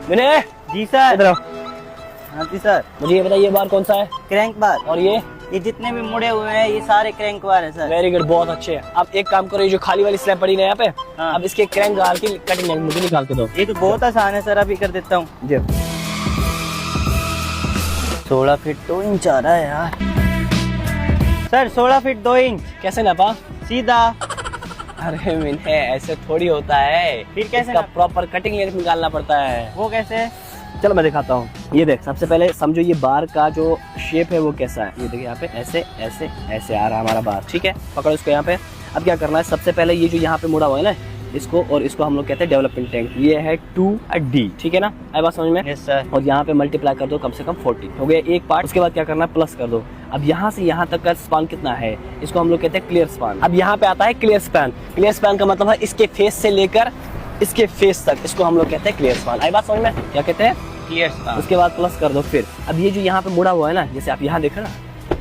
विनय जी sir. इधर आओ। हाँ जी सर। मुझे ये बताइए, ये बार कौन सा है? क्रैंक बार। और ये जितने भी मुड़े हुए हैं ये सारे क्रैंक बार है सर। वेरी गुड, बहुत अच्छे है। अब एक काम करो, ये जो खाली वाली स्लैब पड़ी है यहाँ पे, हाँ। अब इसके क्रैंक गाल की कटिंग मुझे निकाल के दो। ये तो बहुत आसान है सर, अभी कर देता हूँ। जी 16 फीट 2 इंच आ रहा है यार सर। 16 फीट 2 इंच कैसे नापा? सीधा। अरे विनय, ऐसे थोड़ी होता है, फिर कैसे इसका प्रॉपर कटिंग लेंथ निकालना पड़ता है। वो कैसे? चलो मैं दिखाता हूँ। ये देख, सबसे पहले समझो ये बार का जो शेप है वो कैसा है। ये देखिए यहाँ पे ऐसे ऐसे ऐसे आ रहा है हमारा बार, ठीक है। पकड़ो इसको यहाँ पे। अब क्या करना है, सबसे पहले ये जो यहाँ पे मुड़ा हुआ है ना, इसको और इसको हम लोग कहते हैं डेवलपमेंट टैंक। ये है 2D, ठीक है ना? आई बात समझ में? Yes sir. और यहाँ पे मल्टीप्लाई कर दो कम से कम 40, हो गया एक पार्ट। उसके बाद क्या करना है, प्लस कर दो। अब यहाँ से यहाँ तक का स्पान कितना है, इसको हम लोग कहते हैं क्लियर स्पान। अब यहाँ पे आता है क्लियर स्पैन। क्लियर स्पैन का मतलब है इसके फेस से लेकर इसके फेस तक, इसको हम लोग कहते हैं क्लियर स्पान। आई बात समझ में? क्या कहते हैं? Clear span. उसके बाद प्लस कर दो फिर। अब ये जो यहाँ पे मुड़ा हुआ है ना, जैसे आप यहाँ देखो ना,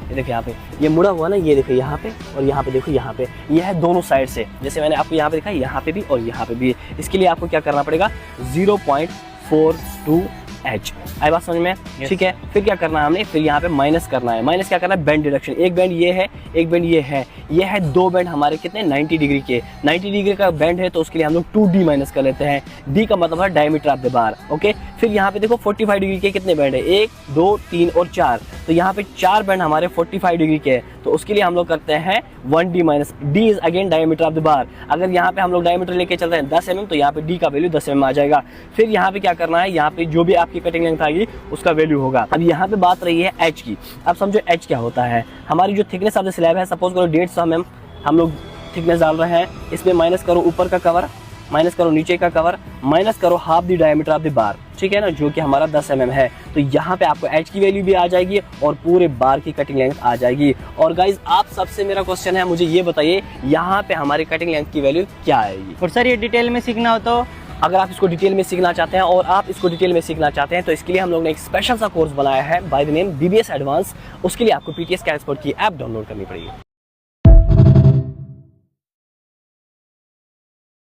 ये देखिए यहाँ पे ये मुड़ा हुआ ना, ये देखो यहाँ पे और यहाँ पे देखो, यहाँ पे ये है दोनों साइड से। जैसे मैंने आपको यहाँ पे दिखा, यहाँ पे भी और यहाँ पे भी। इसके लिए आपको क्या करना पड़ेगा, 0.42H। आई बात समझ में? ठीक है। फिर क्या करना है हमने, फिर यहाँ पे माइनस करना है। माइनस क्या करना है, बैंड डिडक्शन। एक बैंड ये है, एक बैंड ये है। ये है दो बैंड हमारे कितने, 90 डिग्री के। 90 डिग्री का बैंड है तो उसके लिए हम लोग 2D माइनस कर लेते हैं। डी का मतलब है diameter of the bar. Okay. फिर यहाँ पे देखो 45 डिग्री के कितने बैंड है, 1 2 3 और 4। तो यहाँ पे 4 बैंड हमारे 45 डिग्री के हैं, तो उसके लिए हम लोग करते हैं 1D minus. D is again diameter of the bar. अगर यहाँ पे हम लोग डायमीटर लेके चलते हैं 10 mm, तो यहाँ पे डी का वैल्यू 10 mm आ जाएगा। फिर यहाँ पे क्या करना है, यहाँ पे जो भी आपकी कटिंग लेंथ आएगी उसका वैल्यू होगा। अब यहाँ पे बात रही है एच की। अब समझो एच क्या होता है। हमारी जो थिकनेस ऑफ द स्लैब है, सपोज करो 150 mm हम लोग थिकनेस डाल रहे हैं, इसमें माइनस करो ऊपर का कवर, माइनस करो नीचे का कवर, माइनस करो half the diameter of the bar, ठीक है ना, जो कि हमारा 10 mm है। तो यहाँ पे आपको एच की वैल्यू भी आ जाएगी और पूरे बार की कटिंग लेंथ आ जाएगी। और गाइज आप सबसे मेरा क्वेश्चन है, मुझे ये बताइए यहाँ पे हमारी कटिंग लेंथ की वैल्यू क्या आएगी। और सर ये डिटेल में सीखना हो तो? अगर आप इसको डिटेल में सीखना चाहते हैं और आप इसको डिटेल में सीखना चाहते हैं तो इसके लिए हम लोग ने एक स्पेशल सा कोर्स बनाया है by the name BBS advance. उसके लिए आपको PTS का एक्सपर्ट की ऐप डाउनलोड करनी पड़ेगी।